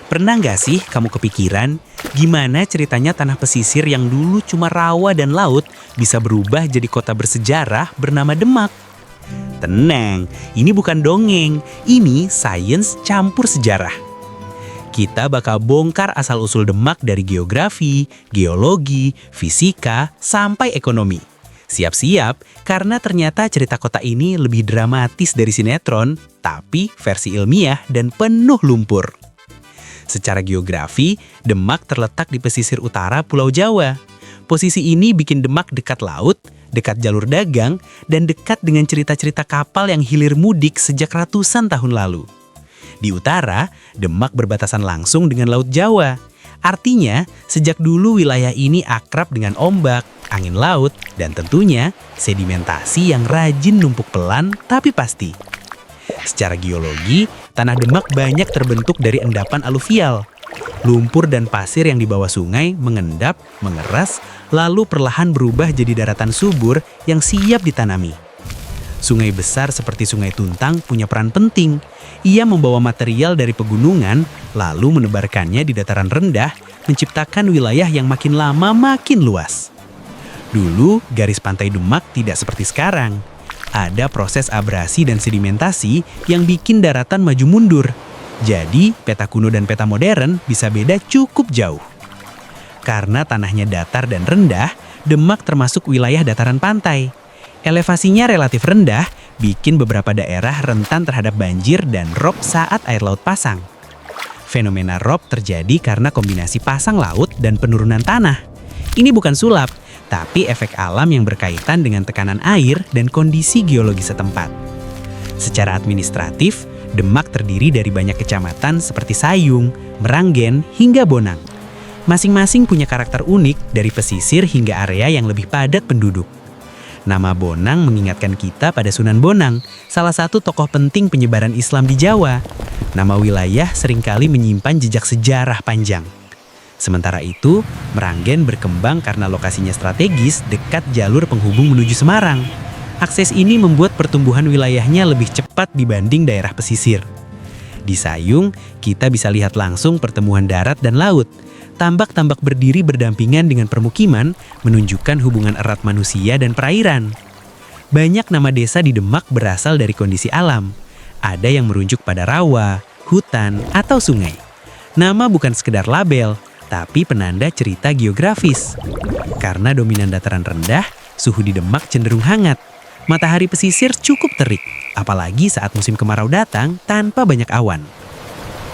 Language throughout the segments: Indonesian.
Pernah nggak sih kamu kepikiran gimana ceritanya tanah pesisir yang dulu cuma rawa dan laut bisa berubah jadi kota bersejarah bernama Demak? Tenang, ini bukan dongeng, ini sains campur sejarah. Kita bakal bongkar asal-usul Demak dari geografi, geologi, fisika, sampai ekonomi. Siap-siap, karena ternyata cerita kota ini lebih dramatis dari sinetron, tapi versi ilmiah dan penuh lumpur. Secara geografi, Demak terletak di pesisir utara Pulau Jawa. Posisi ini bikin Demak dekat laut, dekat jalur dagang, dan dekat dengan cerita-cerita kapal yang hilir mudik sejak ratusan tahun lalu. Di utara, Demak berbatasan langsung dengan Laut Jawa. Artinya, sejak dulu wilayah ini akrab dengan ombak, angin laut, dan tentunya sedimentasi yang rajin numpuk pelan tapi pasti. Secara geologi, tanah Demak banyak terbentuk dari endapan aluvial. Lumpur dan pasir yang di bawah sungai mengendap, mengeras, lalu perlahan berubah jadi daratan subur yang siap ditanami. Sungai besar seperti Sungai Tuntang punya peran penting. Ia membawa material dari pegunungan, lalu menebarkannya di dataran rendah, menciptakan wilayah yang makin lama makin luas. Dulu, garis pantai Demak tidak seperti sekarang. Ada proses abrasi dan sedimentasi yang bikin daratan maju mundur. Jadi, peta kuno dan peta modern bisa beda cukup jauh. Karena tanahnya datar dan rendah, Demak termasuk wilayah dataran pantai. Elevasinya relatif rendah, bikin beberapa daerah rentan terhadap banjir dan rob saat air laut pasang. Fenomena rob terjadi karena kombinasi pasang laut dan penurunan tanah. Ini bukan sulap, tapi efek alam yang berkaitan dengan tekanan air dan kondisi geologi setempat. Secara administratif, Demak terdiri dari banyak kecamatan seperti Sayung, Meranggen, hingga Bonang. Masing-masing punya karakter unik dari pesisir hingga area yang lebih padat penduduk. Nama Bonang mengingatkan kita pada Sunan Bonang, salah satu tokoh penting penyebaran Islam di Jawa. Nama wilayah seringkali menyimpan jejak sejarah panjang. Sementara itu, Meranggen berkembang karena lokasinya strategis dekat jalur penghubung menuju Semarang. Akses ini membuat pertumbuhan wilayahnya lebih cepat dibanding daerah pesisir. Di Sayung, kita bisa lihat langsung pertemuan darat dan laut. Tambak-tambak berdiri berdampingan dengan permukiman, menunjukkan hubungan erat manusia dan perairan. Banyak nama desa di Demak berasal dari kondisi alam. Ada yang merujuk pada rawa, hutan, atau sungai. Nama bukan sekedar label, tapi penanda cerita geografis. Karena dominan dataran rendah, suhu di Demak cenderung hangat. Matahari pesisir cukup terik, apalagi saat musim kemarau datang tanpa banyak awan.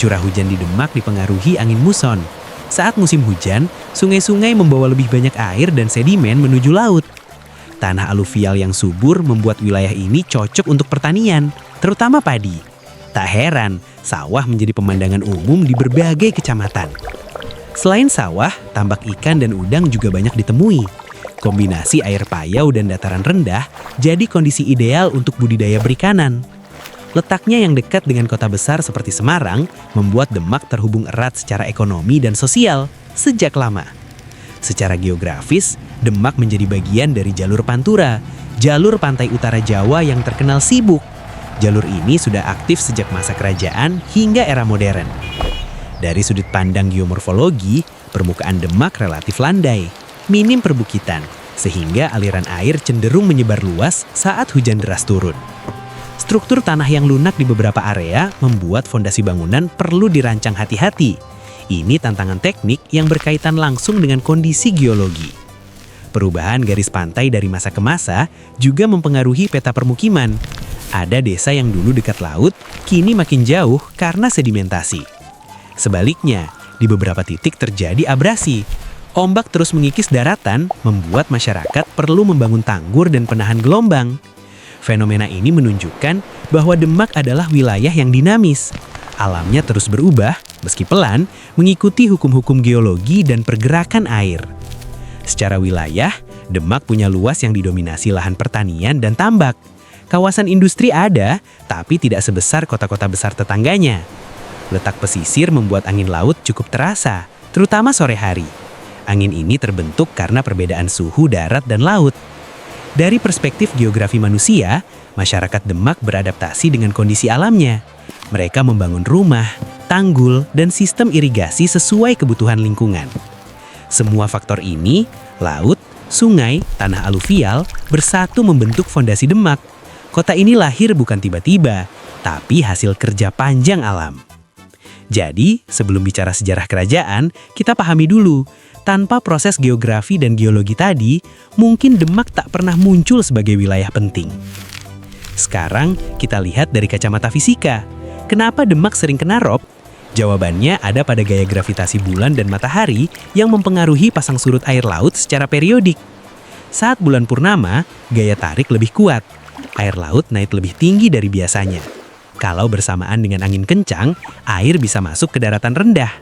Curah hujan di Demak dipengaruhi angin muson. Saat musim hujan, sungai-sungai membawa lebih banyak air dan sedimen menuju laut. Tanah aluvial yang subur membuat wilayah ini cocok untuk pertanian, terutama padi. Tak heran, sawah menjadi pemandangan umum di berbagai kecamatan. Selain sawah, tambak ikan dan udang juga banyak ditemui. Kombinasi air payau dan dataran rendah jadi kondisi ideal untuk budidaya perikanan. Letaknya yang dekat dengan kota besar seperti Semarang membuat Demak terhubung erat secara ekonomi dan sosial sejak lama. Secara geografis, Demak menjadi bagian dari jalur Pantura, jalur pantai utara Jawa yang terkenal sibuk. Jalur ini sudah aktif sejak masa kerajaan hingga era modern. Dari sudut pandang geomorfologi, permukaan Demak relatif landai, minim perbukitan, sehingga aliran air cenderung menyebar luas saat hujan deras turun. Struktur tanah yang lunak di beberapa area membuat fondasi bangunan perlu dirancang hati-hati. Ini tantangan teknik yang berkaitan langsung dengan kondisi geologi. Perubahan garis pantai dari masa ke masa juga mempengaruhi peta permukiman. Ada desa yang dulu dekat laut, kini makin jauh karena sedimentasi. Sebaliknya, di beberapa titik terjadi abrasi. Ombak terus mengikis daratan, membuat masyarakat perlu membangun tanggul dan penahan gelombang. Fenomena ini menunjukkan bahwa Demak adalah wilayah yang dinamis. Alamnya terus berubah, meski pelan, mengikuti hukum-hukum geologi dan pergerakan air. Secara wilayah, Demak punya luas yang didominasi lahan pertanian dan tambak. Kawasan industri ada, tapi tidak sebesar kota-kota besar tetangganya. Letak pesisir membuat angin laut cukup terasa, terutama sore hari. Angin ini terbentuk karena perbedaan suhu darat dan laut. Dari perspektif geografi manusia, masyarakat Demak beradaptasi dengan kondisi alamnya. Mereka membangun rumah, tanggul, dan sistem irigasi sesuai kebutuhan lingkungan. Semua faktor ini, laut, sungai, tanah aluvial, bersatu membentuk fondasi Demak. Kota ini lahir bukan tiba-tiba, tapi hasil kerja panjang alam. Jadi, sebelum bicara sejarah kerajaan, kita pahami dulu, tanpa proses geografi dan geologi tadi, mungkin Demak tak pernah muncul sebagai wilayah penting. Sekarang, kita lihat dari kacamata fisika. Kenapa Demak sering kena rob? Jawabannya ada pada gaya gravitasi bulan dan matahari yang mempengaruhi pasang surut air laut secara periodik. Saat bulan purnama, gaya tarik lebih kuat. Air laut naik lebih tinggi dari biasanya. Kalau bersamaan dengan angin kencang, air bisa masuk ke daratan rendah.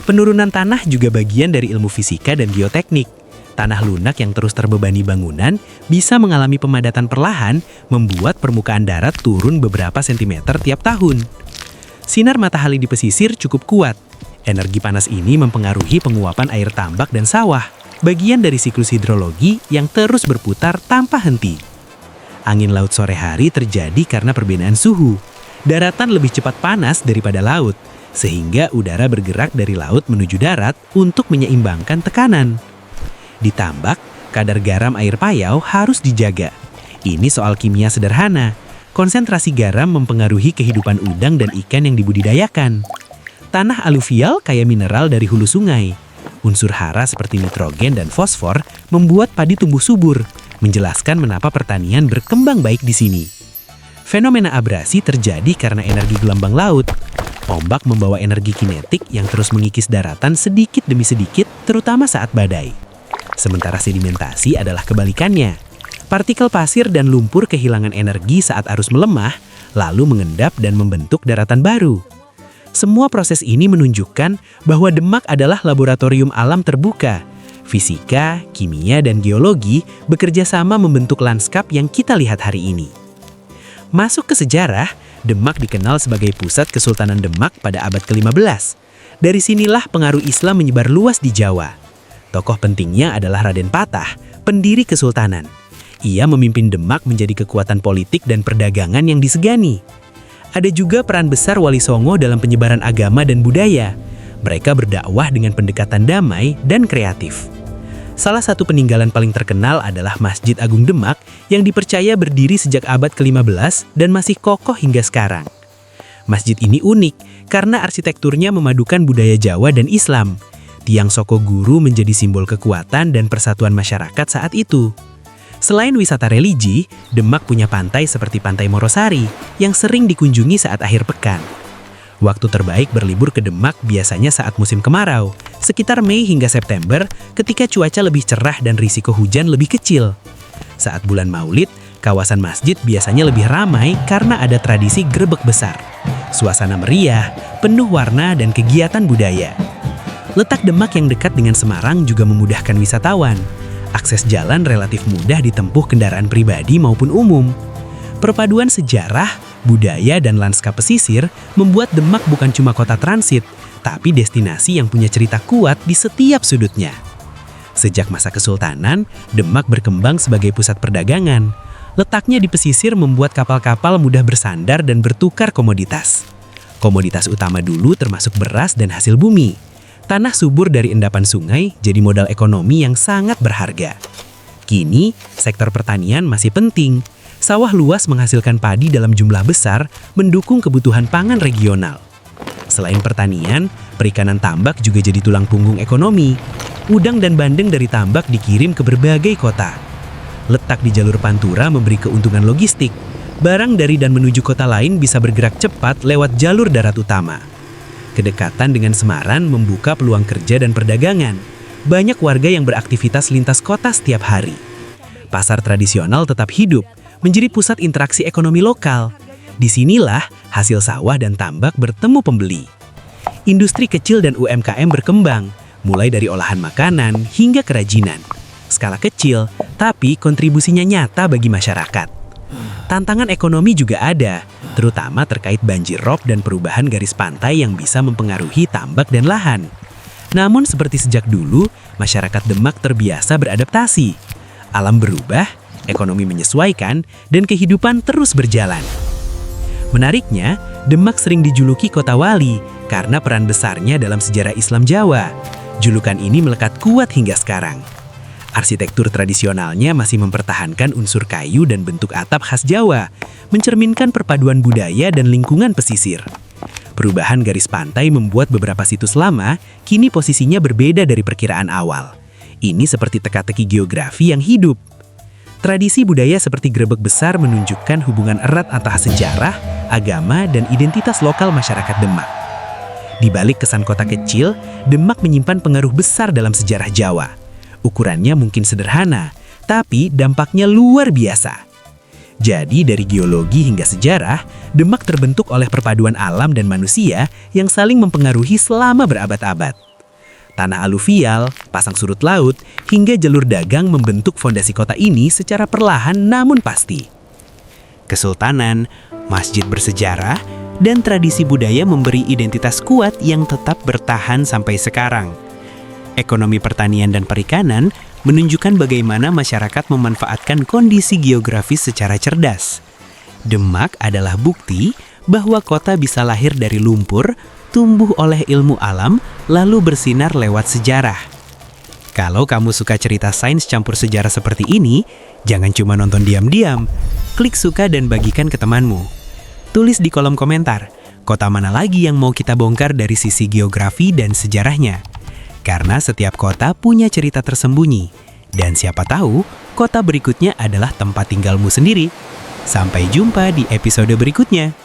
Penurunan tanah juga bagian dari ilmu fisika dan geoteknik. Tanah lunak yang terus terbebani bangunan bisa mengalami pemadatan perlahan, membuat permukaan darat turun beberapa sentimeter tiap tahun. Sinar matahari di pesisir cukup kuat. Energi panas ini mempengaruhi penguapan air tambak dan sawah, bagian dari siklus hidrologi yang terus berputar tanpa henti. Angin laut sore hari terjadi karena perbedaan suhu. Daratan lebih cepat panas daripada laut, sehingga udara bergerak dari laut menuju darat untuk menyeimbangkan tekanan. Di tambak, kadar garam air payau harus dijaga. Ini soal kimia sederhana. Konsentrasi garam mempengaruhi kehidupan udang dan ikan yang dibudidayakan. Tanah aluvial kaya mineral dari hulu sungai. Unsur hara seperti nitrogen dan fosfor membuat padi tumbuh subur, menjelaskan mengapa pertanian berkembang baik di sini. Fenomena abrasi terjadi karena energi gelombang laut. Ombak membawa energi kinetik yang terus mengikis daratan sedikit demi sedikit, terutama saat badai. Sementara sedimentasi adalah kebalikannya. Partikel pasir dan lumpur kehilangan energi saat arus melemah, lalu mengendap dan membentuk daratan baru. Semua proses ini menunjukkan bahwa Demak adalah laboratorium alam terbuka. Fisika, kimia, dan geologi bekerja sama membentuk lanskap yang kita lihat hari ini. Masuk ke sejarah, Demak dikenal sebagai pusat Kesultanan Demak pada abad ke-15. Dari sinilah pengaruh Islam menyebar luas di Jawa. Tokoh pentingnya adalah Raden Patah, pendiri kesultanan. Ia memimpin Demak menjadi kekuatan politik dan perdagangan yang disegani. Ada juga peran besar Wali Songo dalam penyebaran agama dan budaya. Mereka berdakwah dengan pendekatan damai dan kreatif. Salah satu peninggalan paling terkenal adalah Masjid Agung Demak yang dipercaya berdiri sejak abad ke-15 dan masih kokoh hingga sekarang. Masjid ini unik karena arsitekturnya memadukan budaya Jawa dan Islam. Tiang Soko Guru menjadi simbol kekuatan dan persatuan masyarakat saat itu. Selain wisata religi, Demak punya pantai seperti Pantai Morosari yang sering dikunjungi saat akhir pekan. Waktu terbaik berlibur ke Demak biasanya saat musim kemarau, sekitar Mei hingga September ketika cuaca lebih cerah dan risiko hujan lebih kecil. Saat bulan Maulid, kawasan masjid biasanya lebih ramai karena ada tradisi grebek besar. Suasana meriah, penuh warna dan kegiatan budaya. Letak Demak yang dekat dengan Semarang juga memudahkan wisatawan. Akses jalan relatif mudah ditempuh kendaraan pribadi maupun umum. Perpaduan sejarah, budaya, dan lanskap pesisir membuat Demak bukan cuma kota transit, tapi destinasi yang punya cerita kuat di setiap sudutnya. Sejak masa Kesultanan, Demak berkembang sebagai pusat perdagangan. Letaknya di pesisir membuat kapal-kapal mudah bersandar dan bertukar komoditas. Komoditas utama dulu termasuk beras dan hasil bumi. Tanah subur dari endapan sungai jadi modal ekonomi yang sangat berharga. Kini, sektor pertanian masih penting. Sawah luas menghasilkan padi dalam jumlah besar, mendukung kebutuhan pangan regional. Selain pertanian, perikanan tambak juga jadi tulang punggung ekonomi. Udang dan bandeng dari tambak dikirim ke berbagai kota. Letak di jalur Pantura memberi keuntungan logistik. Barang dari dan menuju kota lain bisa bergerak cepat lewat jalur darat utama. Kedekatan dengan Semarang membuka peluang kerja dan perdagangan. Banyak warga yang beraktivitas lintas kota setiap hari. Pasar tradisional tetap hidup, menjadi pusat interaksi ekonomi lokal. Disinilah hasil sawah dan tambak bertemu pembeli. Industri kecil dan UMKM berkembang, mulai dari olahan makanan hingga kerajinan. Skala kecil, tapi kontribusinya nyata bagi masyarakat. Tantangan ekonomi juga ada, terutama terkait banjir rob dan perubahan garis pantai yang bisa mempengaruhi tambak dan lahan. Namun seperti sejak dulu, masyarakat Demak terbiasa beradaptasi. Alam berubah, ekonomi menyesuaikan, dan kehidupan terus berjalan. Menariknya, Demak sering dijuluki kota wali karena peran besarnya dalam sejarah Islam Jawa. Julukan ini melekat kuat hingga sekarang. Arsitektur tradisionalnya masih mempertahankan unsur kayu dan bentuk atap khas Jawa, mencerminkan perpaduan budaya dan lingkungan pesisir. Perubahan garis pantai membuat beberapa situs lama kini posisinya berbeda dari perkiraan awal. Ini seperti teka-teki geografi yang hidup. Tradisi budaya seperti grebek besar menunjukkan hubungan erat antara sejarah, agama, dan identitas lokal masyarakat Demak. Di balik kesan kota kecil, Demak menyimpan pengaruh besar dalam sejarah Jawa. Ukurannya mungkin sederhana, tapi dampaknya luar biasa. Jadi dari geologi hingga sejarah, Demak terbentuk oleh perpaduan alam dan manusia yang saling mempengaruhi selama berabad-abad. Tanah aluvial, pasang surut laut, hingga jalur dagang membentuk fondasi kota ini secara perlahan namun pasti. Kesultanan, masjid bersejarah, dan tradisi budaya memberi identitas kuat yang tetap bertahan sampai sekarang. Ekonomi pertanian dan perikanan menunjukkan bagaimana masyarakat memanfaatkan kondisi geografis secara cerdas. Demak adalah bukti bahwa kota bisa lahir dari lumpur, tumbuh oleh ilmu alam, lalu bersinar lewat sejarah. Kalau kamu suka cerita sains campur sejarah seperti ini, jangan cuma nonton diam-diam. Klik suka dan bagikan ke temanmu. Tulis di kolom komentar, kota mana lagi yang mau kita bongkar dari sisi geografi dan sejarahnya. Karena setiap kota punya cerita tersembunyi. Dan siapa tahu, kota berikutnya adalah tempat tinggalmu sendiri. Sampai jumpa di episode berikutnya.